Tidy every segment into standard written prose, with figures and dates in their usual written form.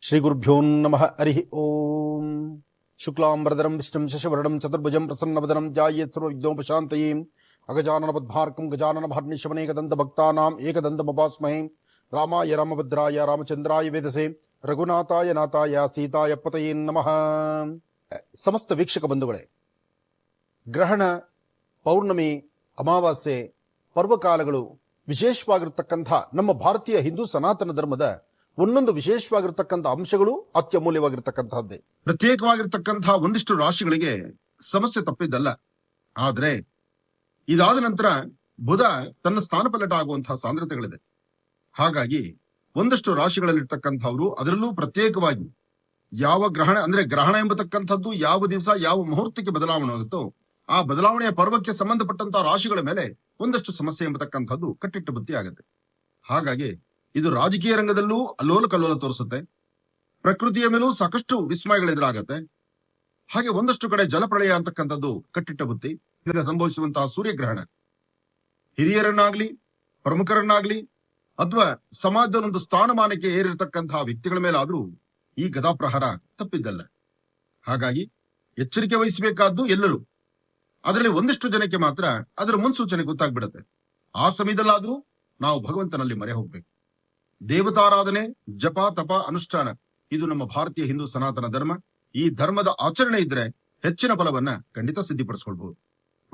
ಶ್ರೀ ಗುರುಭ್ಯೋ ನಮಃ. ಹರಿ ಓಂ. ಶುಕ್ಲಾಂಬರಧರಂ ವಿಷ್ಣುಂ ಶಶಿವರ್ಣಂ ಚತುರ್ಭುಜಂ ಪ್ರಸನ್ನವದನಂ ಧ್ಯಾಯೇತ್ ಸರ್ವವಿಘ್ನೋಪಶಾಂತಯೇ. ಅಗಜಾನನ ಪದ್ಮಾರ್ಕಂ ಗಜಾನನ ಭಾರ್ನಿಶಮನೇಕದಂತ ಭಕ್ತಾನಾಂ ಏಕದಂತಮುಪಾಸ್ಮಹೇ. ರಾಮಾಯ ರಾಮಭದ್ರಾಯ ರಾಮಚಂದ್ರಾಯ ವೇದಸೆ ರಘುನಾಥಾಯ ನಾಥಾಯ ಸೀತಾಯ ಪತಯೇ ನಮಃ. ಸಮಸ್ತ ವೀಕ್ಷಕ ಬಂಧುಗಳೇ, ಗ್ರಹಣ, ಪೌರ್ಣಮಿ, ಅಮಾವಾಸ್ಯೆ, ಪರ್ವಕಾಲಗಳು ವಿಶೇಷವಾಗಿರ್ತಕ್ಕಂಥ ನಮ್ಮ ಭಾರತೀಯ ಹಿಂದೂ ಸನಾತನ ಧರ್ಮದ ಒಂದೊಂದು ವಿಶೇಷವಾಗಿರ್ತಕ್ಕಂಥ ಅಂಶಗಳು ಅತ್ಯಮೂಲ್ಯವಾಗಿರ್ತಕ್ಕಂಥದ್ದೇ. ಪ್ರತ್ಯೇಕವಾಗಿರ್ತಕ್ಕಂತಹ ಒಂದಿಷ್ಟು ರಾಶಿಗಳಿಗೆ ಸಮಸ್ಯೆ ತಪ್ಪಿದ್ದಲ್ಲ. ಆದ್ರೆ ಇದಾದ ನಂತರ ಬುಧ ತನ್ನ ಸ್ಥಾನಪಲ್ಲಟ ಆಗುವಂತಹ ಸಾಂದ್ರತೆಗಳಿದೆ. ಹಾಗಾಗಿ ಒಂದಷ್ಟು ರಾಶಿಗಳಲ್ಲಿರ್ತಕ್ಕಂಥವ್ರು, ಅದರಲ್ಲೂ ಪ್ರತ್ಯೇಕವಾಗಿ ಯಾವ ಗ್ರಹಣ ಅಂದ್ರೆ ಗ್ರಹಣ ಎಂಬತಕ್ಕಂಥದ್ದು ಯಾವ ದಿವಸ ಯಾವ ಮುಹೂರ್ತಕ್ಕೆ ಬದಲಾವಣೆ ಆಗುತ್ತೋ ಆ ಬದಲಾವಣೆಯ ಪರ್ವಕ್ಕೆ ಸಂಬಂಧಪಟ್ಟಂತಹ ರಾಶಿಗಳ ಮೇಲೆ ಒಂದಷ್ಟು ಸಮಸ್ಯೆ ಎಂಬತಕ್ಕಂಥದ್ದು ಕಟ್ಟಿಟ್ಟು ಬುತ್ತಿ ಆಗುತ್ತೆ. ಹಾಗಾಗಿ ಇದು ರಾಜಕೀಯ ರಂಗದಲ್ಲೂ ಅಲ್ಲೋಲ ಕಲ್ಲೋಲ ತೋರಿಸುತ್ತೆ. ಪ್ರಕೃತಿಯ ಮೇಲೂ ಸಾಕಷ್ಟು ವಿಸ್ಮಯಗಳೆದುರಾಗತ್ತೆ. ಹಾಗೆ ಒಂದಷ್ಟು ಕಡೆ ಜಲಪ್ರಳಯ ಅಂತಕ್ಕಂಥದ್ದು ಕಟ್ಟಿಟ್ಟ ಬುತ್ತಿ. ಇದರ ಸಂಭವಿಸುವಂತಹ ಸೂರ್ಯಗ್ರಹಣ ಹಿರಿಯರನ್ನಾಗ್ಲಿ, ಪ್ರಮುಖರನ್ನಾಗ್ಲಿ, ಅಥವಾ ಸಮಾಜದ ಒಂದು ಸ್ಥಾನಮಾನಕ್ಕೆ ಏರಿರತಕ್ಕಂತಹ ವ್ಯಕ್ತಿಗಳ ಮೇಲಾದ್ರೂ ಈ ಗದಾಪ್ರಹಾರ ತಪ್ಪಿದ್ದಲ್ಲ. ಹಾಗಾಗಿ ಎಚ್ಚರಿಕೆ ವಹಿಸಬೇಕಾದ್ದು ಎಲ್ಲರೂ. ಅದರಲ್ಲಿ ಒಂದಿಷ್ಟು ಜನಕ್ಕೆ ಮಾತ್ರ ಅದರ ಮುನ್ಸೂಚನೆ ಗೊತ್ತಾಗ್ಬಿಡತ್ತೆ. ಆ ಸಮಯದಲ್ಲಾದ್ರೂ ನಾವು ಭಗವಂತನಲ್ಲಿ ಮೊರೆ ಹೋಗ್ಬೇಕು. ದೇವತಾರಾಧನೆ, ಜಪ, ತಪ, ಅನುಷ್ಠಾನ ಇದು ನಮ್ಮ ಭಾರತೀಯ ಹಿಂದೂ ಸನಾತನ ಧರ್ಮ. ಈ ಧರ್ಮದ ಆಚರಣೆ ಇದ್ರೆ ಹೆಚ್ಚಿನ ಫಲವನ್ನ ಖಂಡಿತ ಸಿದ್ಧಿಪಡಿಸ್ಕೊಳ್ಬಹುದು.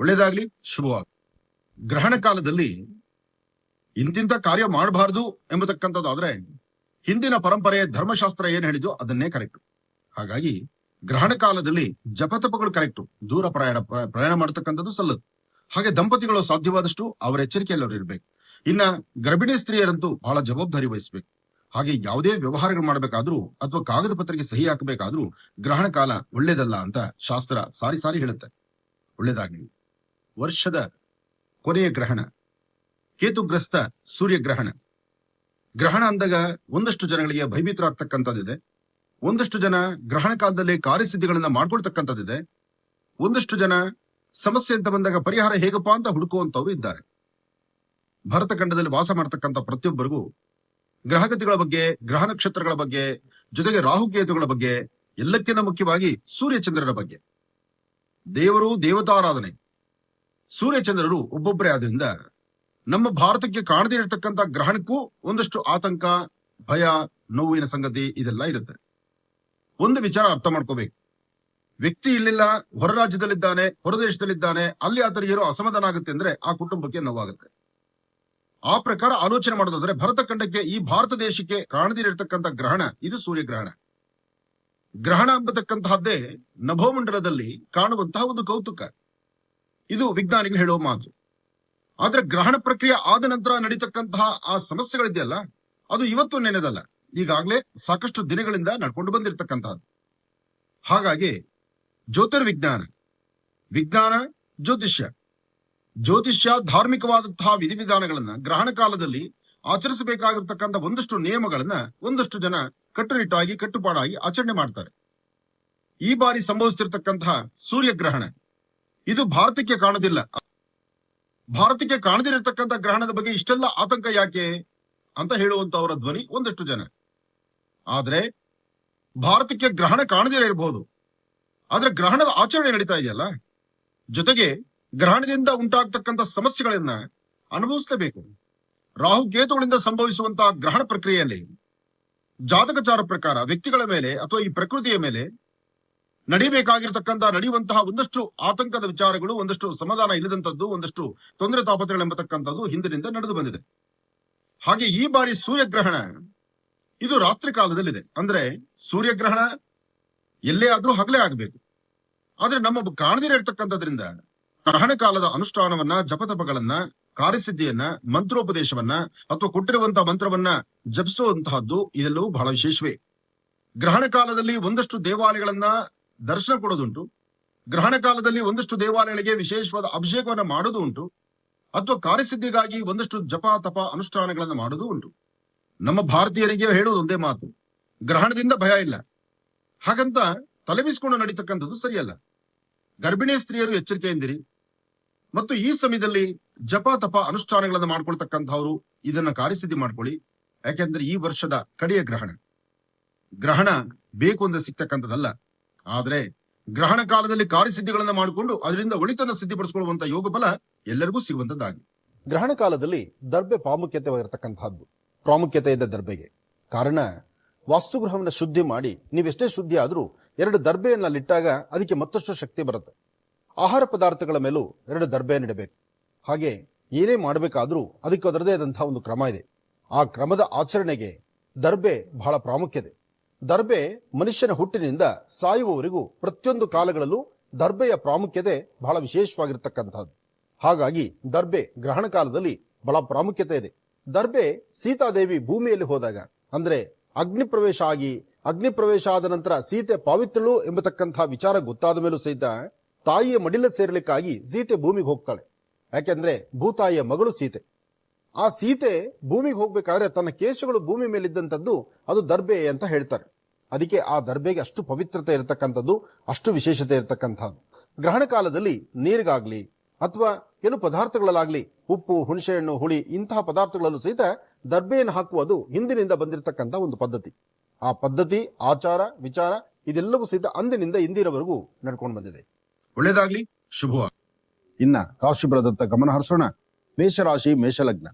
ಒಳ್ಳೇದಾಗ್ಲಿ, ಶುಭವಾಗಿ. ಗ್ರಹಣ ಕಾಲದಲ್ಲಿ ಇಂತಿಂತ ಕಾರ್ಯ ಮಾಡಬಾರದು ಎಂಬತಕ್ಕಂಥದ್ದಾದ್ರೆ ಹಿಂದಿನ ಪರಂಪರೆ ಧರ್ಮಶಾಸ್ತ್ರ ಏನ್ ಹೇಳಿದ್ಯೋ ಅದನ್ನೇ ಕರೆಕ್ಟ್. ಹಾಗಾಗಿ ಗ್ರಹಣ ಕಾಲದಲ್ಲಿ ಜಪತಪಗಳು ಕರೆಕ್ಟು. ದೂರ ಪ್ರಯಾಣ ಮಾಡತಕ್ಕಂಥದ್ದು ಸಲ್ಲದು. ಹಾಗೆ ದಂಪತಿಗಳು ಸಾಧ್ಯವಾದಷ್ಟು ಅವರ ಎಚ್ಚರಿಕೆಯಲ್ಲಿ ಇರಬೇಕು. ಇನ್ನ ಗರ್ಭಿಣಿ ಸ್ತ್ರೀಯರಂತೂ ಬಹಳ ಜವಾಬ್ದಾರಿ ವಹಿಸಬೇಕು. ಹಾಗೆ ಯಾವುದೇ ವ್ಯವಹಾರಗಳು ಮಾಡಬೇಕಾದ್ರೂ ಅಥವಾ ಕಾಗದ ಪತ್ರಕ್ಕೆ ಸಹಿ ಹಾಕಬೇಕಾದ್ರೂ ಗ್ರಹಣ ಕಾಲ ಒಳ್ಳೇದಲ್ಲ ಅಂತ ಶಾಸ್ತ್ರ ಸಾರಿ ಸಾರಿ ಹೇಳುತ್ತೆ. ಒಳ್ಳೇದಾಗ್ಲಿ. ವರ್ಷದ ಕೊನೆಯ ಗ್ರಹಣ ಕೇತುಗ್ರಸ್ತ ಸೂರ್ಯಗ್ರಹಣ. ಗ್ರಹಣ ಅಂದಾಗ ಒಂದಷ್ಟು ಜನಗಳಿಗೆ ಭಯಭೀತರಾಗ್ತಕ್ಕಂಥದ್ದಿದೆ. ಒಂದಷ್ಟು ಜನ ಗ್ರಹಣ ಕಾಲದಲ್ಲಿ ಕಾರ್ಯಸಿದ್ಧಿಗಳನ್ನ ಮಾಡ್ಕೊಳ್ತಕ್ಕಂಥದ್ದಿದೆ. ಒಂದಷ್ಟು ಜನ ಸಮಸ್ಯೆ ಅಂತ ಬಂದಾಗ ಪರಿಹಾರ ಹೇಗಪ್ಪ ಅಂತ ಹುಡುಕುವಂತವ್ರು ಇದ್ದಾರೆ. ಭರತಖಂಡದಲ್ಲಿ ವಾಸ ಮಾಡತಕ್ಕಂಥ ಪ್ರತಿಯೊಬ್ಬರಿಗೂ ಗ್ರಹಗತಿಗಳ ಬಗ್ಗೆ, ಗ್ರಹ ನಕ್ಷತ್ರಗಳ ಬಗ್ಗೆ, ಜೊತೆಗೆ ರಾಹುಕೇತುಗಳ ಬಗ್ಗೆ, ಎಲ್ಲಕ್ಕಿಂತ ಮುಖ್ಯವಾಗಿ ಸೂರ್ಯಚಂದ್ರರ ಬಗ್ಗೆ, ದೇವರು, ದೇವತಾರಾಧನೆ, ಸೂರ್ಯಚಂದ್ರರು ಒಬ್ಬೊಬ್ಬರೇ ಆದ್ರಿಂದ ನಮ್ಮ ಭಾರತಕ್ಕೆ ಕಾಣದೇ ಇರತಕ್ಕಂಥ ಗ್ರಹಣಕ್ಕೂ ಒಂದಷ್ಟು ಆತಂಕ, ಭಯ, ನೋವಿನ ಸಂಗತಿ ಇದೆಲ್ಲ ಇರುತ್ತೆ. ಒಂದು ವಿಚಾರ ಅರ್ಥ ಮಾಡ್ಕೋಬೇಕು. ವ್ಯಕ್ತಿ ಇಲ್ಲಿಲ್ಲ, ಹೊರ ರಾಜ್ಯದಲ್ಲಿದ್ದಾನೆ, ಹೊರದೇಶದಲ್ಲಿದ್ದಾನೆ, ಅಲ್ಲಿ ಆತರ ಏನೋ ಅಸಮಾಧಾನ ಆಗುತ್ತೆ ಅಂದ್ರೆ ಆ ಕುಟುಂಬಕ್ಕೆ ನೋವಾಗುತ್ತೆ. ಆ ಪ್ರಕಾರ ಆಲೋಚನೆ ಮಾಡೋದಾದ್ರೆ ಭರತಖಂಡಕ್ಕೆ, ಈ ಭಾರತ ದೇಶಕ್ಕೆ ಕಾಣದಿರತಕ್ಕಂಥ ಗ್ರಹಣ ಇದು ಸೂರ್ಯಗ್ರಹಣ. ಗ್ರಹಣ ಎಂಬತಕ್ಕಂತಹದ್ದೇ ನಭೋಮಂಡಲದಲ್ಲಿ ಕಾಣುವಂತಹ ಒಂದು ಕೌತುಕ. ಇದು ವಿಜ್ಞಾನಿಗಳು ಹೇಳುವ ಮಾತು. ಆದ್ರೆ ಗ್ರಹಣ ಪ್ರಕ್ರಿಯೆ ಆದ ನಂತರ ನಡೀತಕ್ಕಂತಹ ಆ ಸಮಸ್ಯೆಗಳಿದೆಯಲ್ಲ, ಅದು ಇವತ್ತು ನೆನೆದಲ್ಲ, ಈಗಾಗಲೇ ಸಾಕಷ್ಟು ದಿನಗಳಿಂದ ನಡ್ಕೊಂಡು ಬಂದಿರತಕ್ಕಂತಹದ್ದು. ಹಾಗಾಗಿ ಜ್ಯೋತಿರ್ವಿಜ್ಞಾನ, ವಿಜ್ಞಾನ, ಜ್ಯೋತಿಷ್ಯ, ಧಾರ್ಮಿಕವಾದಂತಹ ವಿಧಿವಿಧಾನಗಳನ್ನ ಗ್ರಹಣ ಕಾಲದಲ್ಲಿ ಆಚರಿಸಬೇಕಾಗಿರ್ತಕ್ಕಂಥ ಒಂದಷ್ಟು ನಿಯಮಗಳನ್ನ ಒಂದಷ್ಟು ಜನ ಕಟ್ಟುನಿಟ್ಟಾಗಿ, ಕಟ್ಟುಪಾಡಾಗಿ ಆಚರಣೆ ಮಾಡ್ತಾರೆ. ಈ ಬಾರಿ ಸಂಭವಿಸ್ತಿರ್ತಕ್ಕಂತಹ ಸೂರ್ಯಗ್ರಹಣ ಇದು ಭಾರತಕ್ಕೆ ಕಾಣೋದಿಲ್ಲ. ಭಾರತಕ್ಕೆ ಕಾಣದಿರತಕ್ಕಂಥ ಗ್ರಹಣದ ಬಗ್ಗೆ ಇಷ್ಟೆಲ್ಲ ಆತಂಕ ಯಾಕೆ ಅಂತ ಹೇಳುವಂತವರ ಧ್ವನಿ ಒಂದಷ್ಟು ಜನ. ಆದ್ರೆ ಭಾರತಕ್ಕೆ ಗ್ರಹಣ ಕಾಣದಿರ ಇರಬಹುದು, ಆದ್ರೆ ಗ್ರಹಣದ ಆಚರಣೆ ನಡೀತಾ ಇದೆಯಲ್ಲ, ಜೊತೆಗೆ ಗ್ರಹಣದಿಂದ ಉಂಟಾಗ್ತಕ್ಕಂಥ ಸಮಸ್ಯೆಗಳನ್ನ ಅನುಭವಿಸಲೇಬೇಕು. ರಾಹುಕೇತುಗಳಿಂದ ಸಂಭವಿಸುವಂತಹ ಗ್ರಹಣ ಪ್ರಕ್ರಿಯೆಯಲ್ಲಿ ಜಾತಕಚಾರ ಪ್ರಕಾರ ವ್ಯಕ್ತಿಗಳ ಮೇಲೆ ಅಥವಾ ಈ ಪ್ರಕೃತಿಯ ಮೇಲೆ ನಡೆಯುವಂತಹ ಒಂದಷ್ಟು ಆತಂಕದ ವಿಚಾರಗಳು, ಒಂದಷ್ಟು ಸಮಾಧಾನ ಇಲ್ಲದಂತದ್ದು, ಒಂದಷ್ಟು ತೊಂದರೆ ತಾಪತ್ರಗಳೆಂಬತಕ್ಕಂಥದ್ದು ಹಿಂದಿನಿಂದ ನಡೆದು ಬಂದಿದೆ. ಹಾಗೆ ಈ ಬಾರಿ ಸೂರ್ಯಗ್ರಹಣ ಇದು ರಾತ್ರಿ ಕಾಲದಲ್ಲಿದೆ. ಅಂದ್ರೆ ಸೂರ್ಯಗ್ರಹಣ ಎಲ್ಲೇ ಆದ್ರೂ ಹಗಲೇ ಆಗಬೇಕು. ಆದ್ರೆ ನಮ್ಮ ಕಾಣದಿರ ಇರ್ತಕ್ಕಂಥದ್ರಿಂದ ಗ್ರಹಣ ಕಾಲದ ಅನುಷ್ಠಾನವನ್ನ, ಜಪತಪಗಳನ್ನ, ಕಾರ್ಯಸಿದ್ಧಿಯನ್ನ, ಮಂತ್ರೋಪದೇಶವನ್ನ ಅಥವಾ ಕೊಟ್ಟಿರುವಂತಹ ಮಂತ್ರವನ್ನ ಜಪಿಸುವಂತಹದ್ದು ಇದೆಲ್ಲವೂ ಬಹಳ ವಿಶೇಷವೇ. ಗ್ರಹಣ ಕಾಲದಲ್ಲಿ ಒಂದಷ್ಟು ದೇವಾಲಯಗಳನ್ನ ದರ್ಶನ ಕೊಡೋದುಂಟು. ಗ್ರಹಣ ಕಾಲದಲ್ಲಿ ಒಂದಷ್ಟು ದೇವಾಲಯಗಳಿಗೆ ವಿಶೇಷವಾದ ಅಭಿಷೇಕವನ್ನ ಮಾಡೋದು ಉಂಟು. ಅಥವಾ ಕಾರ್ಯಸಿದ್ಧಿಗಾಗಿ ಒಂದಷ್ಟು ಜಪ, ತಪ, ಅನುಷ್ಠಾನಗಳನ್ನ ಮಾಡೋದು ಉಂಟು. ನಮ್ಮ ಭಾರತೀಯರಿಗೆ ಹೇಳೋದು ಒಂದೇ ಮಾತು, ಗ್ರಹಣದಿಂದ ಭಯ ಇಲ್ಲ. ಹಾಗಂತ ತಲೆಬಿಸಿಕೊಂಡು ನಡೀತಕ್ಕಂಥದ್ದು ಸರಿಯಲ್ಲ. ಗರ್ಭಿಣಿ ಸ್ತ್ರೀಯರು ಎಚ್ಚರಿಕೆಯಿಂದಿರಿ. ಮತ್ತು ಈ ಸಮಯದಲ್ಲಿ ಜಪ, ತಪ, ಅನುಷ್ಠಾನಗಳನ್ನು ಮಾಡ್ಕೊಳ್ತಕ್ಕಂಥವ್ರು ಇದನ್ನ ಕಾರ್ಯಸಿದ್ಧಿ ಮಾಡ್ಕೊಳ್ಳಿ. ಯಾಕೆಂದ್ರೆ ಈ ವರ್ಷದ ಕಡೆಯ ಗ್ರಹಣ ಗ್ರಹಣ ಬೇಕು ಅಂದ್ರೆ ಸಿಗ್ತಕ್ಕಂಥದ್ದಲ್ಲ. ಆದ್ರೆ ಗ್ರಹಣ ಕಾಲದಲ್ಲಿ ಕಾರ್ಯಸಿದ್ಧಿಗಳನ್ನ ಮಾಡಿಕೊಂಡು ಅದರಿಂದ ಒಳಿತನ್ನ ಸಿದ್ಧಿಪಡಿಸಿಕೊಳ್ಳುವಂತ ಯೋಗ ಬಲ ಎಲ್ಲರಿಗೂ ಸಿಗುವಂತದ್ದಾಗಿ. ಗ್ರಹಣ ಕಾಲದಲ್ಲಿ ದರ್ಬೆ ಪ್ರಾಮುಖ್ಯತೆ ಇದೆ ದರ್ಬೆಗೆ. ಕಾರಣ, ವಾಸ್ತುಗೃಹವನ್ನು ಶುದ್ಧಿ ಮಾಡಿ ನೀವೆಷ್ಟೇ ಶುದ್ಧಿ ಆದ್ರೂ 2 ದರ್ಬೆಯನ್ನ ಅಲ್ಲಿಟ್ಟಾಗ ಅದಕ್ಕೆ ಮತ್ತಷ್ಟು ಶಕ್ತಿ ಬರುತ್ತೆ. ಆಹಾರ ಪದಾರ್ಥಗಳ ಮೇಲೂ 2 ದರ್ಬೆಯನ್ನು ಇಡಬೇಕು. ಹಾಗೆ ಏನೇ ಮಾಡಬೇಕಾದ್ರೂ ಅದಕ್ಕೆ ಅದರದೇ ಆದಂತಹ ಒಂದು ಕ್ರಮ ಇದೆ. ಆ ಕ್ರಮದ ಆಚರಣೆಗೆ ದರ್ಬೆ ಬಹಳ ಪ್ರಾಮುಖ್ಯತೆ. ದರ್ಬೆ ಮನುಷ್ಯನ ಹುಟ್ಟಿನಿಂದ ಸಾಯುವವರೆಗೂ ಪ್ರತಿಯೊಂದು ಕಾಲಗಳಲ್ಲೂ ದರ್ಬೆಯ ಪ್ರಾಮುಖ್ಯತೆ ಬಹಳ ವಿಶೇಷವಾಗಿರ್ತಕ್ಕಂಥದ್ದು. ಹಾಗಾಗಿ ದರ್ಬೆ ಗ್ರಹಣ ಕಾಲದಲ್ಲಿ ಬಹಳ ಪ್ರಾಮುಖ್ಯತೆ ಇದೆ. ದರ್ಬೆ ಸೀತಾದೇವಿ ಭೂಮಿಯಲ್ಲಿ ಹೋದಾಗ, ಅಂದ್ರೆ ಅಗ್ನಿ ಪ್ರವೇಶ ಆದ ನಂತರ ಸೀತೆ ಪಾವಿತ್ರಳು ಎಂಬತಕ್ಕಂತಹ ವಿಚಾರ ಗೊತ್ತಾದ ಮೇಲೂ ಸಹಿತ ತಾಯಿಯ ಮಡಿಲ ಸೇರಲಿಕ್ಕಾಗಿ ಸೀತೆ ಭೂಮಿಗೆ ಹೋಗ್ತಾಳೆ. ಯಾಕೆಂದ್ರೆ ಭೂತಾಯಿಯ ಮಗಳು ಸೀತೆ. ಆ ಸೀತೆ ಭೂಮಿಗೆ ಹೋಗ್ಬೇಕಾದ್ರೆ ತನ್ನ ಕೇಶಗಳು ಭೂಮಿ ಮೇಲಿದ್ದಂಥದ್ದು ಅದು ದರ್ಬೆ ಅಂತ ಹೇಳ್ತಾರೆ. ಅದಕ್ಕೆ ಆ ದರ್ಬೆಗೆ ಅಷ್ಟು ಪವಿತ್ರತೆ ಇರತಕ್ಕಂಥದ್ದು, ಅಷ್ಟು ವಿಶೇಷತೆ ಇರತಕ್ಕಂಥದ್ದು. ಗ್ರಹಣ ಕಾಲದಲ್ಲಿ ನೀರಿಗಾಗ್ಲಿ ಅಥವಾ ಕೆಲವು ಪದಾರ್ಥಗಳಲ್ಲಾಗ್ಲಿ, ಉಪ್ಪು, ಹುಣಸೆಹಣ್ಣು, ಹುಳಿ ಇಂತಹ ಪದಾರ್ಥಗಳಲ್ಲೂ ಸಹಿತ ದರ್ಬೆಯನ್ನು ಹಾಕುವುದು ಹಿಂದಿನಿಂದ ಬಂದಿರತಕ್ಕಂಥ ಒಂದು ಪದ್ಧತಿ. ಆ ಪದ್ಧತಿ, ಆಚಾರ, ವಿಚಾರ ಇದೆಲ್ಲವೂ ಸಹಿತ ಅಂದಿನಿಂದ ಇಂದಿನವರೆಗೂ ನಡ್ಕೊಂಡು ಬಂದಿದೆ. ಒಳ್ಳೇದಾಗ್ಲಿ, ಶುಭವಾಗಿ. ಇನ್ನ ರಾಶಿ ಬಲದತ್ತ ಗಮನ ಹರಿಸೋಣ. ಮೇಷರಾಶಿ, ಮೇಷಲಗ್ನ.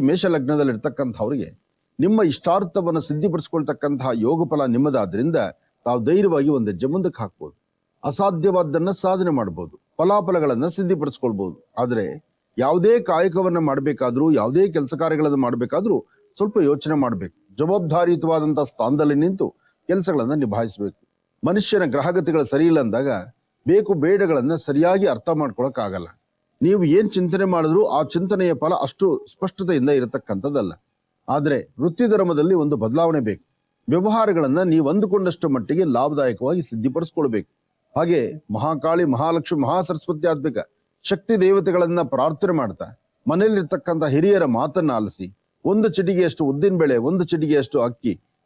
ಮೇಷಲಗ್ನದಲ್ಲಿರ್ತಕ್ಕಂಥವ್ರಿಗೆ ನಿಮ್ಮ ಇಷ್ಟಾರ್ಥವನ್ನು ಸಿದ್ಧಿಪಡಿಸಿಕೊಳ್ತಕ್ಕಂತಹ ಯೋಗ ಫಲ ನಿಮ್ಮದಾದ್ರಿಂದ ತಾವು ಧೈರ್ಯವಾಗಿ ಒಂದು ಹೆಜ್ಜೆ ಮುಂದಕ್ಕೆ ಹಾಕ್ಬೋದು. ಅಸಾಧ್ಯವಾದ್ದನ್ನ ಸಾಧನೆ ಮಾಡಬಹುದು, ಫಲಾಫಲಗಳನ್ನ ಸಿದ್ಧಿಪಡಿಸ್ಕೊಳ್ಬಹುದು. ಆದ್ರೆ ಯಾವುದೇ ಕಾಯಕವನ್ನ ಮಾಡಬೇಕಾದ್ರೂ, ಯಾವುದೇ ಕೆಲಸ ಕಾರ್ಯಗಳನ್ನು ಮಾಡಬೇಕಾದ್ರೂ ಸ್ವಲ್ಪ ಯೋಚನೆ ಮಾಡಬೇಕು. ಜವಾಬ್ದಾರಿಯುತವಾದಂತಹ ಸ್ಥಾನದಲ್ಲಿ ನಿಂತು ಕೆಲಸಗಳನ್ನ ನಿಭಾಯಿಸಬೇಕು. ಮನುಷ್ಯನ ಗ್ರಹಗತಿಗಳು ಸರಿ ಇಲ್ಲ ಅಂದಾಗ ಬೇಕು ಬೇಡಗಳನ್ನ ಸರಿಯಾಗಿ ಅರ್ಥ ಮಾಡ್ಕೊಳಕ್ ಆಗಲ್ಲ. ನೀವು ಏನ್ ಚಿಂತನೆ ಮಾಡಿದ್ರು ಆ ಚಿಂತನೆಯ ಫಲ ಅಷ್ಟು ಸ್ಪಷ್ಟತೆಯಿಂದ ಇರತಕ್ಕಂಥದ್ದಲ್ಲ. ಆದ್ರೆ ವೃತ್ತಿ ಧರ್ಮದಲ್ಲಿ ಒಂದು ಬದಲಾವಣೆ ಬೇಕು. ವ್ಯವಹಾರಗಳನ್ನ ನೀವು ಅಂದುಕೊಂಡಷ್ಟು ಮಟ್ಟಿಗೆ ಲಾಭದಾಯಕವಾಗಿ ಸಿದ್ಧಿಪಡಿಸ್ಕೊಳ್ಬೇಕು. ಹಾಗೆ ಮಹಾಕಾಳಿ, ಮಹಾಲಕ್ಷ್ಮಿ, ಮಹಾಸರಸ್ವತ್ಯಾತ್ಮಿಕ ಶಕ್ತಿ ದೇವತೆಗಳನ್ನ ಪ್ರಾರ್ಥನೆ ಮಾಡ್ತಾ ಮನೆಯಲ್ಲಿರ್ತಕ್ಕಂಥ ಹಿರಿಯರ ಮಾತನ್ನ ಆಲಿಸಿ, 1 ಚಿಟಿಗೆಯಷ್ಟು ಉದ್ದಿನ ಬೇಳೆ, 1 ಚಿಟಿಗೆಯಷ್ಟು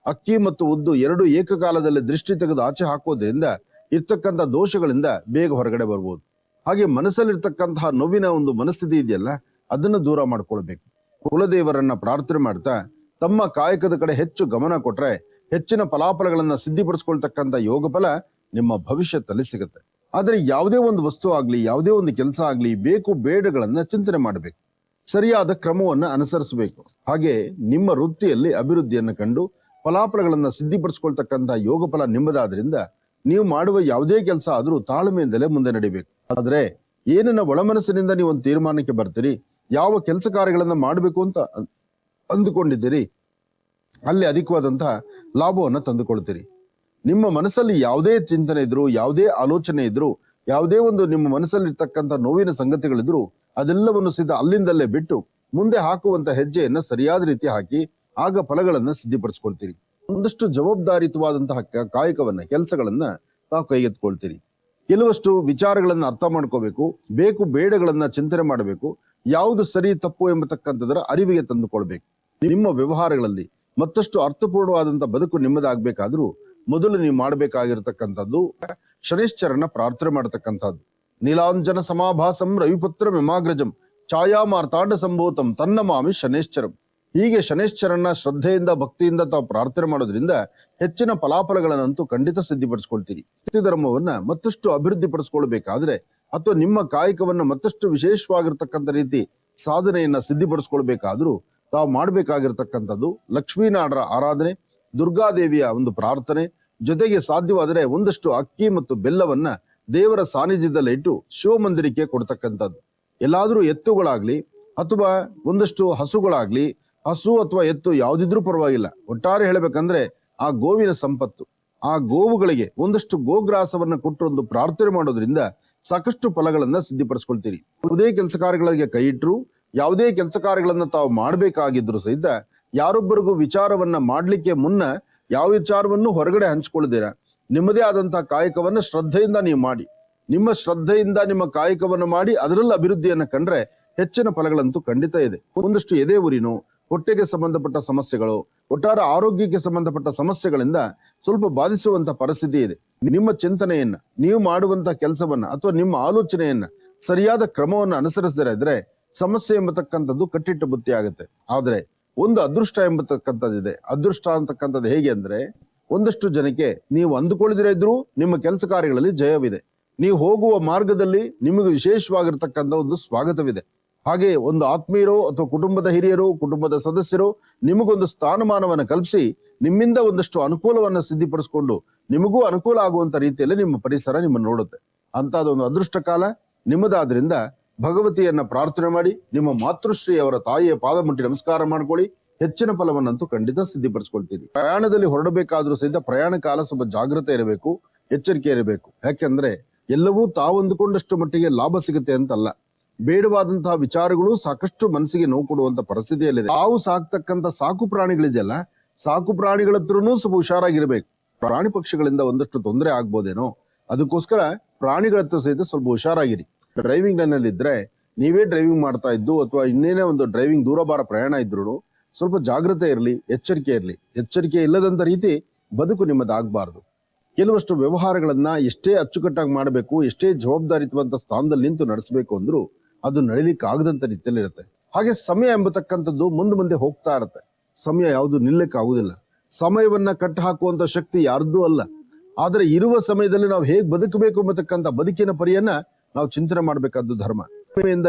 ಅಕ್ಕಿ ಮತ್ತು ಉದ್ದು 2 ಏಕಕಾಲದಲ್ಲಿ ದೃಷ್ಟಿ ತೆಗೆದು ಆಚೆ ಹಾಕೋದ್ರಿಂದ ಇರ್ತಕ್ಕಂಥ ದೋಷಗಳಿಂದ ಬೇಗ ಹೊರಗಡೆ ಬರ್ಬೋದು. ಹಾಗೆ ಮನಸ್ಸಲ್ಲಿರ್ತಕ್ಕಂತಹ ನೋವಿನ ಒಂದು ಮನಸ್ಥಿತಿ ಇದೆಯಲ್ಲ, ಅದನ್ನು ದೂರ ಮಾಡ್ಕೊಳ್ಬೇಕು. ಕುಲದೇವರನ್ನ ಪ್ರಾರ್ಥನೆ ಮಾಡ್ತಾ ತಮ್ಮ ಕಾಯಕದ ಕಡೆ ಹೆಚ್ಚು ಗಮನ ಕೊಟ್ರೆ ಹೆಚ್ಚಿನ ಫಲಾಫಲಗಳನ್ನ ಸಿದ್ಧಿಪಡಿಸ್ಕೊಳ್ತಕ್ಕಂಥ ಯೋಗ ಫಲ ನಿಮ್ಮ ಭವಿಷ್ಯದಲ್ಲಿ ಸಿಗುತ್ತೆ. ಆದ್ರೆ ಯಾವುದೇ ಒಂದು ವಸ್ತು ಆಗ್ಲಿ, ಯಾವುದೇ ಒಂದು ಕೆಲಸ ಆಗ್ಲಿ, ಬೇಕು ಬೇಡಗಳನ್ನ ಚಿಂತನೆ ಮಾಡಬೇಕು, ಸರಿಯಾದ ಕ್ರಮವನ್ನ ಅನುಸರಿಸಬೇಕು. ಹಾಗೆ ನಿಮ್ಮ ವೃತ್ತಿಯಲ್ಲಿ ಅಭಿವೃದ್ಧಿಯನ್ನು ಕಂಡು ಫಲಾಫಲಗಳನ್ನ ಸಿದ್ಧಿಪಡಿಸ್ಕೊಳ್ತಕ್ಕಂಥ ಯೋಗ ಫಲ ನಿಮ್ಮದಾದ್ರಿಂದ ನೀವು ಮಾಡುವ ಯಾವುದೇ ಕೆಲಸ ಆದ್ರೂ ತಾಳ್ಮೆಯಿಂದಲೇ ಮುಂದೆ ನಡಿಬೇಕು. ಆದ್ರೆ ಏನನ್ನ ಒಳಮನಸ್ಸಿನಿಂದ ನೀವು ಒಂದು ತೀರ್ಮಾನಕ್ಕೆ ಬರ್ತೀರಿ, ಯಾವ ಕೆಲಸ ಕಾರ್ಯಗಳನ್ನ ಮಾಡಬೇಕು ಅಂತ ಅಂದುಕೊಂಡಿದ್ದೀರಿ, ಅಲ್ಲಿ ಅಧಿಕವಾದಂತಹ ಲಾಭವನ್ನ ತಂದುಕೊಳ್ತೀರಿ. ನಿಮ್ಮ ಮನಸ್ಸಲ್ಲಿ ಯಾವುದೇ ಚಿಂತನೆ ಇದ್ರು, ಯಾವುದೇ ಆಲೋಚನೆ ಇದ್ರು, ಯಾವುದೇ ಒಂದು ನಿಮ್ಮ ಮನಸ್ಸಲ್ಲಿ ಇರ್ತಕ್ಕಂಥ ನೋವಿನ ಸಂಗತಿಗಳಿದ್ರು ಅದೆಲ್ಲವನ್ನು ಸಿದ್ಧ ಅಲ್ಲಿಂದಲೇ ಬಿಟ್ಟು ಮುಂದೆ ಹಾಕುವಂತ ಹೆಜ್ಜೆಯನ್ನ ಸರಿಯಾದ ರೀತಿ ಹಾಕಿ ಆಗ ಫಲಗಳನ್ನ ಸಿದ್ಧಿಪಡಿಸ್ಕೊಳ್ತೀರಿ. ಒಂದಷ್ಟು ಜವಾಬ್ದಾರಿಯುತವಾದಂತಹ ಕಾಯಕವನ್ನ, ಕೆಲಸಗಳನ್ನ ತಾವು ಕೈಗೆತ್ಕೊಳ್ತೀರಿ. ಕೆಲವಷ್ಟು ವಿಚಾರಗಳನ್ನ ಅರ್ಥ ಮಾಡ್ಕೋಬೇಕು, ಬೇಕು ಬೇಡಗಳನ್ನ ಚಿಂತನೆ ಮಾಡಬೇಕು, ಯಾವುದು ಸರಿ ತಪ್ಪು ಎಂಬತಕ್ಕಂಥದ್ರ ಅರಿವಿಗೆ ತಂದುಕೊಳ್ಬೇಕು. ನಿಮ್ಮ ವ್ಯವಹಾರಗಳಲ್ಲಿ ಮತ್ತಷ್ಟು ಅರ್ಥಪೂರ್ಣವಾದಂತಹ ಬದುಕು ನಿಮ್ಮದಾಗಬೇಕಾದ್ರೂ ಮೊದಲು ನೀವು ಮಾಡಬೇಕಾಗಿರ್ತಕ್ಕಂಥದ್ದು ಶನೈಶ್ಚರನ ಪ್ರಾರ್ಥನೆ ಮಾಡತಕ್ಕಂಥದ್ದು. ನೀಲಾಂಜನ ಸಮಾಭಾಸಂ ರವಿಪುತ್ರ ಮಿಮಾಗ್ರಜಂ ಛಾಯಾ ಮಾರ್ತಾಂಡ ಸಂಭೂತಂ ತನ್ನಮಾಮಿ ಶನೈಶ್ಚರಂ. ಹೀಗೆ ಶನೈಶ್ಚರನ್ನ ಶ್ರದ್ಧೆಯಿಂದ, ಭಕ್ತಿಯಿಂದ ತಾವು ಪ್ರಾರ್ಥನೆ ಮಾಡೋದ್ರಿಂದ ಹೆಚ್ಚಿನ ಫಲಾಫಲಗಳನ್ನಂತೂ ಖಂಡಿತ ಸಿದ್ಧಿಪಡಿಸ್ಕೊಳ್ತೀರಿ. ವೃತ್ತಿ ಧರ್ಮವನ್ನ ಮತ್ತಷ್ಟು ಅಭಿವೃದ್ಧಿ ಪಡಿಸ್ಕೊಳ್ಬೇಕಾದ್ರೆ ಅಥವಾ ನಿಮ್ಮ ಕಾಯಕವನ್ನ ಮತ್ತಷ್ಟು ವಿಶೇಷವಾಗಿರ್ತಕ್ಕಂಥ ರೀತಿ ಸಾಧನೆಯನ್ನ ಸಿದ್ಧಿಪಡಿಸ್ಕೊಳ್ಬೇಕಾದ್ರೂ ತಾವು ಮಾಡಬೇಕಾಗಿರ್ತಕ್ಕಂಥದ್ದು ಲಕ್ಷ್ಮೀನಾಡರ ಆರಾಧನೆ, ದುರ್ಗಾದೇವಿಯ ಒಂದು ಪ್ರಾರ್ಥನೆ, ಜೊತೆಗೆ ಸಾಧ್ಯವಾದರೆ ಒಂದಷ್ಟು ಅಕ್ಕಿ ಮತ್ತು ಬೆಲ್ಲವನ್ನ ದೇವರ ಸಾನ್ನಿಧ್ಯದಲ್ಲಿ ಇಟ್ಟು ಶಿವಮಂದಿರಕ್ಕೆ ಕೊಡ್ತಕ್ಕಂಥದ್ದು. ಎಲ್ಲಾದ್ರೂ ಎತ್ತುಗಳಾಗ್ಲಿ ಅಥವಾ ಒಂದಷ್ಟು ಹಸುಗಳಾಗ್ಲಿ, ಹಸು ಅಥವಾ ಎತ್ತು ಯಾವುದಿದ್ರೂ ಪರವಾಗಿಲ್ಲ, ಒಟ್ಟಾರೆ ಹೇಳ್ಬೇಕಂದ್ರೆ ಆ ಗೋವಿನ ಸಂಪತ್ತು, ಆ ಗೋವುಗಳಿಗೆ ಒಂದಷ್ಟು ಗೋಗ್ರಾಸವನ್ನ ಕೊಟ್ಟು ಒಂದು ಪ್ರಾರ್ಥನೆ ಮಾಡೋದ್ರಿಂದ ಸಾಕಷ್ಟು ಫಲಗಳನ್ನ ಸಿದ್ಧಿಪಡಿಸ್ಕೊಳ್ತೀರಿ. ಯಾವುದೇ ಕೆಲಸ ಕಾರ್ಯಗಳಿಗೆ ಕೈ ಇಟ್ರು, ಯಾವುದೇ ಕೆಲಸ ಕಾರ್ಯಗಳನ್ನ ತಾವು ಮಾಡ್ಬೇಕಾಗಿದ್ರು ಸಹಿತ ಯಾರೊಬ್ಬರಿಗೂ ವಿಚಾರವನ್ನ ಮಾಡ್ಲಿಕ್ಕೆ ಮುನ್ನ ಯಾವ ವಿಚಾರವನ್ನು ಹೊರಗಡೆ ಹಂಚ್ಕೊಳ್ದಿರ ನಿಮ್ಮದೇ ಆದಂತಹ ಕಾಯಕವನ್ನ ಶ್ರದ್ಧೆಯಿಂದ ನೀವು ಮಾಡಿ, ನಿಮ್ಮ ಶ್ರದ್ಧೆಯಿಂದ ನಿಮ್ಮ ಕಾಯಕವನ್ನು ಮಾಡಿ ಅದರಲ್ಲಿ ಅಭಿವೃದ್ಧಿಯನ್ನ ಕಂಡ್ರೆ ಹೆಚ್ಚಿನ ಫಲಗಳಂತೂ ಖಂಡಿತ ಇದೆ. ಒಂದಷ್ಟು ಎದೆ ಉರಿನೋ, ಹೊಟ್ಟೆಗೆ ಸಂಬಂಧಪಟ್ಟ ಸಮಸ್ಯೆಗಳು, ಒಟ್ಟಾರೆ ಆರೋಗ್ಯಕ್ಕೆ ಸಂಬಂಧಪಟ್ಟ ಸಮಸ್ಯೆಗಳಿಂದ ಸ್ವಲ್ಪ ಬಾಧಿಸುವಂತ ಪರಿಸ್ಥಿತಿ ಇದೆ. ನಿಮ್ಮ ಚಿಂತನೆಯನ್ನ, ನೀವು ಮಾಡುವಂತ ಕೆಲಸವನ್ನ ಅಥವಾ ನಿಮ್ಮ ಆಲೋಚನೆಯನ್ನ ಸರಿಯಾದ ಕ್ರಮವನ್ನು ಅನುಸರಿಸದೇ ಇದ್ರೆ ಸಮಸ್ಯೆ ಎಂಬತಕ್ಕಂಥದ್ದು ಕಟ್ಟಿಟ್ಟ ಬುತ್ತಿ ಆಗುತ್ತೆ. ಆದ್ರೆ ಒಂದು ಅದೃಷ್ಟ ಎಂಬತಕ್ಕಂಥದ್ದಿದೆ. ಅದೃಷ್ಟ ಅಂತಕ್ಕಂಥದ್ದು ಹೇಗೆ ಅಂದ್ರೆ, ಒಂದಷ್ಟು ಜನಕ್ಕೆ ನೀವು ಅಂದುಕೊಳ್ಳದಿರ ಇದ್ರೂ ನಿಮ್ಮ ಕೆಲಸ ಕಾರ್ಯಗಳಲ್ಲಿ ಜಯವಿದೆ. ನೀವು ಹೋಗುವ ಮಾರ್ಗದಲ್ಲಿ ನಿಮಗೆ ವಿಶೇಷವಾಗಿರ್ತಕ್ಕಂಥ ಒಂದು ಸ್ವಾಗತವಿದೆ. ಹಾಗೆ ಒಂದು ಆತ್ಮೀಯರು ಅಥವಾ ಕುಟುಂಬದ ಹಿರಿಯರು, ಕುಟುಂಬದ ಸದಸ್ಯರು ನಿಮಗೊಂದು ಸ್ಥಾನಮಾನವನ್ನು ಕಲ್ಪಿಸಿ ನಿಮ್ಮಿಂದ ಒಂದಷ್ಟು ಅನುಕೂಲವನ್ನ ಸಿದ್ಧಿಪಡಿಸಿಕೊಂಡು ನಿಮಗೂ ಅನುಕೂಲ ಆಗುವಂತ ರೀತಿಯಲ್ಲಿ ನಿಮ್ಮ ಪರಿಸರ ನಿಮ್ಮನ್ನು ನೋಡುತ್ತೆ. ಅಂತಹದೊಂದು ಅದೃಷ್ಟ ಕಾಲ ನಿಮ್ಮದಾದ್ರಿಂದ ಭಗವತಿಯನ್ನ ಪ್ರಾರ್ಥನೆ ಮಾಡಿ ನಿಮ್ಮ ಮಾತೃಶ್ರೀ ಅವರ ತಾಯಿಯ ಪಾದ ಮುಟ್ಟಿ ನಮಸ್ಕಾರ ಮಾಡ್ಕೊಳ್ಳಿ. ಹೆಚ್ಚಿನ ಫಲವನ್ನಂತೂ ಖಂಡಿತ ಸಿದ್ಧಿಪಡಿಸ್ಕೊಳ್ತೀರಿ. ಪ್ರಯಾಣದಲ್ಲಿ ಹೊರಡಬೇಕಾದ್ರೂ ಸಹಿತ ಪ್ರಯಾಣ ಕಾಲ ಸ್ವಲ್ಪ ಜಾಗ್ರತೆ ಇರಬೇಕು, ಎಚ್ಚರಿಕೆ ಇರಬೇಕು. ಯಾಕೆಂದ್ರೆ ಎಲ್ಲವೂ ತಾವು ಅಂದುಕೊಂಡಷ್ಟು ಮಟ್ಟಿಗೆ ಲಾಭ ಸಿಗುತ್ತೆ ಅಂತಲ್ಲ. ಬೇಡವಾದಂತಹ ವಿಚಾರಗಳು ಸಾಕಷ್ಟು ಮನಸ್ಸಿಗೆ ನೋವು ಕೊಡುವಂತ ಪರಿಸ್ಥಿತಿಯಲ್ಲಿದೆ. ತಾವು ಸಾಕ್ತಕ್ಕಂತ ಸಾಕು ಪ್ರಾಣಿಗಳಿದೆಯಲ್ಲ, ಸಾಕು ಪ್ರಾಣಿಗಳ ಹತ್ರನೂ ಸ್ವಲ್ಪ ಹುಷಾರಾಗಿರ್ಬೇಕು. ಪ್ರಾಣಿ ಪಕ್ಷಿಗಳಿಂದ ಒಂದಷ್ಟು ತೊಂದರೆ ಆಗ್ಬೋದೇನೋ, ಅದಕ್ಕೋಸ್ಕರ ಪ್ರಾಣಿಗಳ ಹತ್ರ ಸಹಿತ ಸ್ವಲ್ಪ ಹುಷಾರಾಗಿರಿ. ಡ್ರೈವಿಂಗ್ ಲೈನ್ ಅಲ್ಲಿ ಇದ್ರೆ ನೀವೇ ಡ್ರೈವಿಂಗ್ ಮಾಡ್ತಾ ಇದ್ದು ಅಥವಾ ಇನ್ನೇನೇ ಒಂದು ಡ್ರೈವಿಂಗ್ ದೂರಭಾರ ಪ್ರಯಾಣ ಇದ್ರು ಸ್ವಲ್ಪ ಜಾಗ್ರತೆ ಇರಲಿ, ಎಚ್ಚರಿಕೆ ಇರಲಿ. ಎಚ್ಚರಿಕೆ ಇಲ್ಲದಂತ ರೀತಿ ಬದುಕು ನಿಮ್ಮದಾಗಬಾರ್ದು. ಕೆಲವಷ್ಟು ವ್ಯವಹಾರಗಳನ್ನ ಎಷ್ಟೇ ಅಚ್ಚುಕಟ್ಟಾಗಿ ಮಾಡಬೇಕು, ಎಷ್ಟೇ ಜವಾಬ್ದಾರಿತ್ವಂತ ಸ್ಥಾನದಲ್ಲಿ ನಿಂತು ನಡೆಸಬೇಕು ಅಂದ್ರೂ ಅದು ನಡಿಲಿಕ್ಕೆ ಆಗದಂತ ರೀತಿಯಲ್ಲಿರುತ್ತೆ. ಹಾಗೆ ಸಮಯ ಎಂಬತಕ್ಕಂಥದ್ದು ಮುಂದೆ ಹೋಗ್ತಾ ಇರುತ್ತೆ. ಸಮಯ ಯಾವುದು ನಿಲ್ಲಕ್ಕೆ ಆಗುದಿಲ್ಲ. ಸಮಯವನ್ನ ಕಟ್ಟು ಹಾಕುವಂತ ಶಕ್ತಿ ಯಾರ್ದೂ ಅಲ್ಲ. ಆದ್ರೆ ಇರುವ ಸಮಯದಲ್ಲಿ ನಾವು ಹೇಗ್ ಬದುಕಬೇಕು ಎಂಬತಕ್ಕಂಥ ಬದುಕಿನ ಪರಿಯನ್ನ ನಾವು ಚಿಂತನೆ ಮಾಡ್ಬೇಕಾದ್ದು ಧರ್ಮ.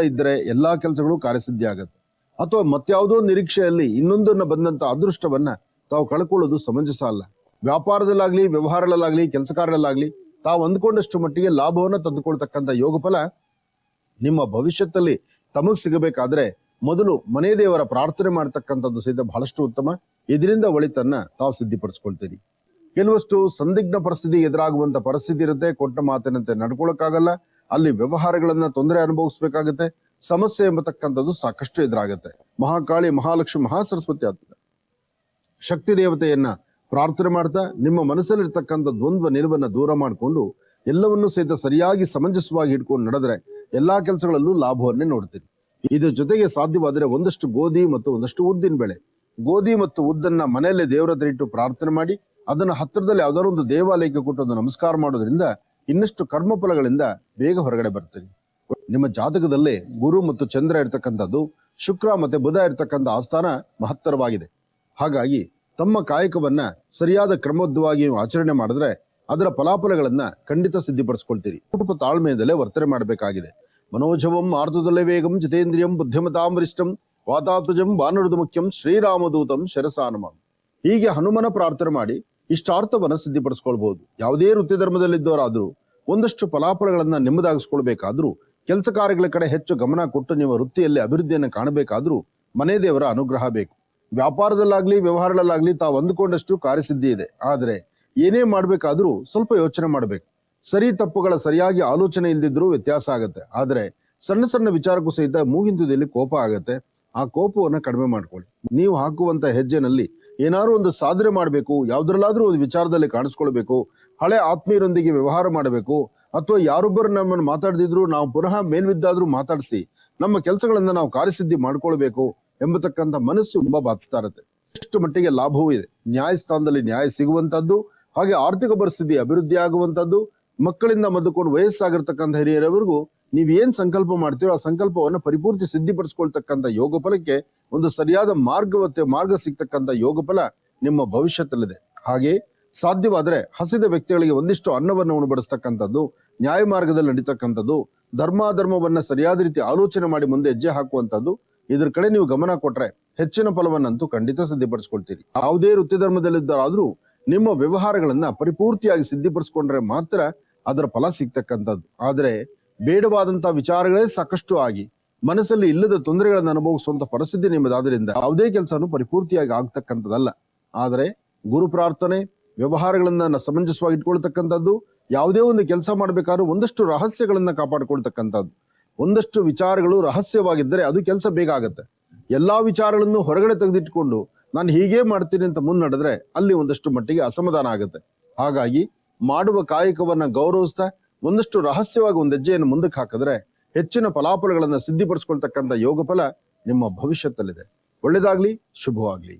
ಇದ್ರೆ ಎಲ್ಲಾ ಕೆಲಸಗಳು ಕಾರ್ಯಸಿದ್ಧಿ ಆಗತ್ತೆ. ಅಥವಾ ಮತ್ಯಾವುದೋ ನಿರೀಕ್ಷೆಯಲ್ಲಿ ಇನ್ನೊಂದನ್ನ ಬಂದಂತ ಅದೃಷ್ಟವನ್ನ ತಾವು ಕಳ್ಕೊಳ್ಳೋದು ಸಮಂಜಸ ಅಲ್ಲ. ವ್ಯಾಪಾರದಲ್ಲಾಗ್ಲಿ, ವ್ಯವಹಾರದಲ್ಲಾಗ್ಲಿ, ಕೆಲಸ ಕಾರ್ಯದಲ್ಲಾಗ್ಲಿ ತಾವು ಅಂದ್ಕೊಂಡಷ್ಟು ಮಟ್ಟಿಗೆ ಲಾಭವನ್ನ ತಂದುಕೊಳ್ತಕ್ಕಂಥ ಯೋಗ ಫಲ ನಿಮ್ಮ ಭವಿಷ್ಯದಲ್ಲಿ ತಮಗ್ ಸಿಗಬೇಕಾದ್ರೆ ಮೊದಲು ಮನೆ ದೇವರ ಪ್ರಾರ್ಥನೆ ಮಾಡ್ತಕ್ಕಂಥದ್ದು ಸಹಿತ ಬಹಳಷ್ಟು ಉತ್ತಮ. ಇದರಿಂದ ಒಳಿತನ್ನ ತಾವು ಸಿದ್ಧಿಪಡಿಸ್ಕೊಳ್ತೀರಿ. ಕೆಲವಷ್ಟು ಸಂದಿಗ್ಧ ಪರಿಸ್ಥಿತಿ ಎದುರಾಗುವಂತ ಪರಿಸ್ಥಿತಿ ಇರುತ್ತೆ. ಕೊಟ್ಟ ಮಾತಿನಂತೆ ನಡ್ಕೊಳಕ್ಕಾಗಲ್ಲ. ಅಲ್ಲಿ ವ್ಯವಹಾರಗಳನ್ನ ತೊಂದರೆ ಅನುಭವಿಸ್ಬೇಕಾಗತ್ತೆ. ಸಮಸ್ಯೆ ಎಂಬತಕ್ಕಂಥದ್ದು ಸಾಕಷ್ಟು ಎದುರಾಗತ್ತೆ. ಮಹಾಕಾಳಿ, ಮಹಾಲಕ್ಷ್ಮಿ, ಮಹಾಸರಸ್ವತಿ ಆಗ್ತದೆ. ಶಕ್ತಿ ದೇವತೆಯನ್ನ ಪ್ರಾರ್ಥನೆ ಮಾಡ್ತಾ ನಿಮ್ಮ ಮನಸ್ಸಲ್ಲಿರ್ತಕ್ಕಂಥ ದ್ವಂದ್ವ ನಿಲುವನ್ನ ದೂರ ಮಾಡಿಕೊಂಡು ಎಲ್ಲವನ್ನೂ ಸಹಿತ ಸರಿಯಾಗಿ ಸಮಂಜಸವಾಗಿ ಇಟ್ಕೊಂಡು ನಡೆದ್ರೆ ಎಲ್ಲಾ ಕೆಲಸಗಳಲ್ಲೂ ಲಾಭವನ್ನೇ ನೋಡ್ತೀರಿ. ಇದ್ರ ಜೊತೆಗೆ ಸಾಧ್ಯವಾದರೆ ಒಂದಷ್ಟು ಗೋಧಿ ಮತ್ತು ಒಂದಷ್ಟು ಉದ್ದಿನ ಬೆಳೆ, ಗೋಧಿ ಮತ್ತು ಉದ್ದನ್ನ ಮನೆಯಲ್ಲೇ ದೇವರ ಹತ್ರ ಇಟ್ಟು ಪ್ರಾರ್ಥನೆ ಮಾಡಿ ಅದನ್ನ ಹತ್ತಿರದಲ್ಲಿ ಯಾವ್ದಾದ್ರು ಒಂದು ದೇವಾಲಯಕ್ಕೆ ಕೊಟ್ಟು ಒಂದು ನಮಸ್ಕಾರ ಮಾಡೋದ್ರಿಂದ ಇನ್ನಷ್ಟು ಕರ್ಮಫಲಗಳಿಂದ ಬೇಗ ಹೊರಗಡೆ ಬರ್ತೀರಿ. ನಿಮ್ಮ ಜಾತಕದಲ್ಲೇ ಗುರು ಮತ್ತು ಚಂದ್ರ ಇರ್ತಕ್ಕಂಥದ್ದು, ಶುಕ್ರ ಮತ್ತೆ ಬುಧ ಇರ್ತಕ್ಕಂಥ ಆಸ್ಥಾನ ಮಹತ್ತರವಾಗಿದೆ. ಹಾಗಾಗಿ ತಮ್ಮ ಕಾಯಕವನ್ನ ಸರಿಯಾದ ಕ್ರಮಬದ್ಧವಾಗಿ ಆಚರಣೆ ಮಾಡಿದ್ರೆ ಅದರ ಫಲಾಫಲಗಳನ್ನ ಖಂಡಿತ ಸಿದ್ಧಿಪಡಿಸ್ಕೊಳ್ತೀರಿ. ಸ್ವಲ್ಪ ತಾಳ್ಮೆಯಿಂದಲೇ ವರ್ತನೆ ಮಾಡಬೇಕಾಗಿದೆ. ಮನೋಜವಂ ಆರ್ತದಲ್ಲೇ ವೇಗಂ ಜಿತೇಂದ್ರಿಯಂ ಬುದ್ಧಿಮತಾಂ ವರಿಷ್ಠಂ ವಾತಾತ್ಮಜಂ ವಾನರದು ಮುಖ್ಯಂ ಶ್ರೀರಾಮದೂತಂ ಶರಸಾನಮಂ. ಹೀಗೆ ಹನುಮನ ಪ್ರಾರ್ಥನೆ ಮಾಡಿ ಇಷ್ಟಾರ್ಥವನ್ನ ಸಿದ್ಧಿಪಡಿಸ್ಕೊಳ್ಬಹುದು. ಯಾವುದೇ ವೃತ್ತಿ ಧರ್ಮದಲ್ಲಿದ್ದವರಾದ್ರೂ ಒಂದಷ್ಟು ಫಲಾಫಲಗಳನ್ನ ನೆಮ್ಮದಾಗಿಸ್ಕೊಳ್ಬೇಕಾದ್ರೂ, ಕೆಲಸ ಕಾರ್ಯಗಳ ಕಡೆ ಹೆಚ್ಚು ಗಮನ ಕೊಟ್ಟು ನಿಮ್ಮ ವೃತ್ತಿಯಲ್ಲಿ ಅಭಿವೃದ್ಧಿಯನ್ನು ಕಾಣಬೇಕಾದ್ರೂ ಮನೆ ದೇವರ ಅನುಗ್ರಹ ಬೇಕು. ವ್ಯಾಪಾರದಲ್ಲಾಗ್ಲಿ, ವ್ಯವಹಾರದಲ್ಲಾಗ್ಲಿ ತಾವು ಅಂದುಕೊಂಡಷ್ಟು ಕಾರ್ಯಸಿದ್ಧಿ ಇದೆ. ಆದ್ರೆ ಏನೇ ಮಾಡ್ಬೇಕಾದ್ರೂ ಸ್ವಲ್ಪ ಯೋಚನೆ ಮಾಡ್ಬೇಕು. ಸರಿ ತಪ್ಪುಗಳ ಸರಿಯಾಗಿ ಆಲೋಚನೆ ಇಲ್ದಿದ್ರೂ ವ್ಯತ್ಯಾಸ ಆಗತ್ತೆ. ಆದ್ರೆ ಸಣ್ಣ ಸಣ್ಣ ವಿಚಾರಕ್ಕೂ ಸಹಿತ ಮೂಗಿಂತದಲ್ಲಿ ಕೋಪ ಆಗತ್ತೆ. ಆ ಕೋಪವನ್ನ ಕಡಿಮೆ ಮಾಡ್ಕೊಳ್ಳಿ. ನೀವು ಹಾಕುವಂತ ಹೆಜ್ಜೆನಲ್ಲಿ ಏನಾದ್ರು ಒಂದು ಸಾಧನೆ ಮಾಡಬೇಕು, ಯಾವ್ದ್ರಲ್ಲಾದ್ರೂ ಒಂದು ವಿಚಾರದಲ್ಲಿ ಕಾಣಿಸ್ಕೊಳ್ಬೇಕು, ಹಳೆ ಆತ್ಮೀಯರೊಂದಿಗೆ ವ್ಯವಹಾರ ಮಾಡಬೇಕು, ಅಥವಾ ಯಾರೊಬ್ಬರು ನಮ್ಮನ್ನು ಮಾತಾಡದಿದ್ರು ನಾವು ಪುನಃ ಮೇಲ್ವಿದ್ದಾದ್ರೂ ಮಾತಾಡಿಸಿ ನಮ್ಮ ಕೆಲಸಗಳನ್ನ ನಾವು ಕಾರ್ಯಸಿದ್ಧಿ ಮಾಡ್ಕೊಳ್ಬೇಕು ಎಂಬತಕ್ಕಂಥ ಮನಸ್ಸು ತುಂಬಾ ಬಾಧಿಸ್ತಾ ಇರುತ್ತೆ. ಎಷ್ಟು ಮಟ್ಟಿಗೆ ಲಾಭವೂ ಇದೆ. ನ್ಯಾಯಸ್ಥಾನದಲ್ಲಿ ನ್ಯಾಯ ಸಿಗುವಂತದ್ದು, ಹಾಗೆ ಆರ್ಥಿಕ ಪರಿಸ್ಥಿತಿ ಅಭಿವೃದ್ಧಿ ಆಗುವಂತದ್ದು, ಮಕ್ಕಳಿಂದ ಮೊದಲುಕೊಂಡು ವಯಸ್ಸಾಗಿರ್ತಕ್ಕಂಥ ಹಿರಿಯರವರೆಗೂ ನೀವ್ ಏನ್ ಸಂಕಲ್ಪ ಮಾಡ್ತೀರೋ ಆ ಸಂಕಲ್ಪವನ್ನು ಪರಿಪೂರ್ತಿ ಸಿದ್ಧಿಪಡಿಸ್ಕೊಳ್ತಕ್ಕಂಥ ಯೋಗ ಫಲಕ್ಕೆ ಒಂದು ಸರಿಯಾದ ಮಾರ್ಗ ಸಿಗ್ತಕ್ಕಂಥ ಯೋಗ ಫಲ ನಿಮ್ಮ ಭವಿಷ್ಯದಲ್ಲಿದೆ. ಹಾಗೆ ಸಾಧ್ಯವಾದ್ರೆ ಹಸಿದ ವ್ಯಕ್ತಿಗಳಿಗೆ ಒಂದಿಷ್ಟು ಅನ್ನವನ್ನು ಉಣಬಡಿಸ್ತಕ್ಕಂಥದ್ದು, ನ್ಯಾಯ ಮಾರ್ಗದಲ್ಲಿ ನಡೀತಕ್ಕಂಥದ್ದು, ಧರ್ಮಾಧರ್ಮವನ್ನ ಸರಿಯಾದ ರೀತಿ ಆಲೋಚನೆ ಮಾಡಿ ಮುಂದೆ ಹೆಜ್ಜೆ ಹಾಕುವಂಥದ್ದು, ಇದ್ರ ಕಡೆ ನೀವು ಗಮನ ಕೊಟ್ರೆ ಹೆಚ್ಚಿನ ಫಲವನ್ನಂತೂ ಖಂಡಿತ ಸಿದ್ಧಿಪಡಿಸ್ಕೊಳ್ತೀರಿ. ಯಾವುದೇ ವೃತ್ತಿ ಧರ್ಮದಲ್ಲಿದ್ದಾರಾದ್ರೂ ನಿಮ್ಮ ವ್ಯವಹಾರಗಳನ್ನ ಪರಿಪೂರ್ತಿಯಾಗಿ ಸಿದ್ಧಿಪಡಿಸ್ಕೊಂಡ್ರೆ ಮಾತ್ರ ಅದರ ಫಲ ಸಿಗ್ತಕ್ಕಂಥದ್ದು. ಆದ್ರೆ ಬೇಡವಾದಂತಹ ವಿಚಾರಗಳೇ ಸಾಕಷ್ಟು ಆಗಿ ಮನಸ್ಸಲ್ಲಿ ಇಲ್ಲದ ತೊಂದರೆಗಳನ್ನು ಅನುಭವಿಸುವಂತ ಪರಿಸ್ಥಿತಿ ನಿಮ್ಮದಾದ್ರಿಂದ ಯಾವುದೇ ಕೆಲಸನೂ ಪರಿಪೂರ್ತಿಯಾಗಿ ಆಗ್ತಕ್ಕಂಥದ್ದಲ್ಲ. ಆದ್ರೆ ಗುರು ಪ್ರಾರ್ಥನೆ, ವ್ಯವಹಾರಗಳನ್ನ ಸಮಂಜಸವಾಗಿ ಇಟ್ಕೊಳ್ತಕ್ಕಂಥದ್ದು, ಯಾವುದೇ ಒಂದು ಕೆಲಸ ಮಾಡ್ಬೇಕಾದ್ರೂ ಒಂದಷ್ಟು ರಹಸ್ಯಗಳನ್ನ ಕಾಪಾಡ್ಕೊಳ್ತಕ್ಕಂಥದ್ದು. ಒಂದಷ್ಟು ವಿಚಾರಗಳು ರಹಸ್ಯವಾಗಿದ್ದರೆ ಅದು ಕೆಲಸ ಬೇಗ ಆಗತ್ತೆ. ಎಲ್ಲಾ ವಿಚಾರಗಳನ್ನು ಹೊರಗಡೆ ತೆಗೆದಿಟ್ಕೊಂಡು ನಾನು ಹೀಗೆ ಮಾಡ್ತೀನಿ ಅಂತ ಮುನ್ನಡೆದ್ರೆ ಅಲ್ಲಿ ಒಂದಷ್ಟು ಮಟ್ಟಿಗೆ ಅಸಮಾಧಾನ ಆಗುತ್ತೆ. ಹಾಗಾಗಿ ಮಾಡುವ ಕಾಯಕವನ್ನ ಗೌರವಿಸ್ತಾ ಒಂದಷ್ಟು ರಹಸ್ಯವಾಗಿ ಒಂದು ಹೆಜ್ಜೆಯನ್ನು ಮುಂದಕ್ಕೆ ಹಾಕಿದ್ರೆ ಹೆಚ್ಚಿನ ಫಲಾಫಲಗಳನ್ನ ಸಿದ್ಧಿಪಡಿಸ್ಕೊಳ್ತಕ್ಕಂಥ ಯೋಗ ಫಲ ನಿಮ್ಮ ಭವಿಷ್ಯದಲ್ಲಿದೆ. ಒಳ್ಳೆದಾಗ್ಲಿ, ಶುಭವಾಗ್ಲಿ.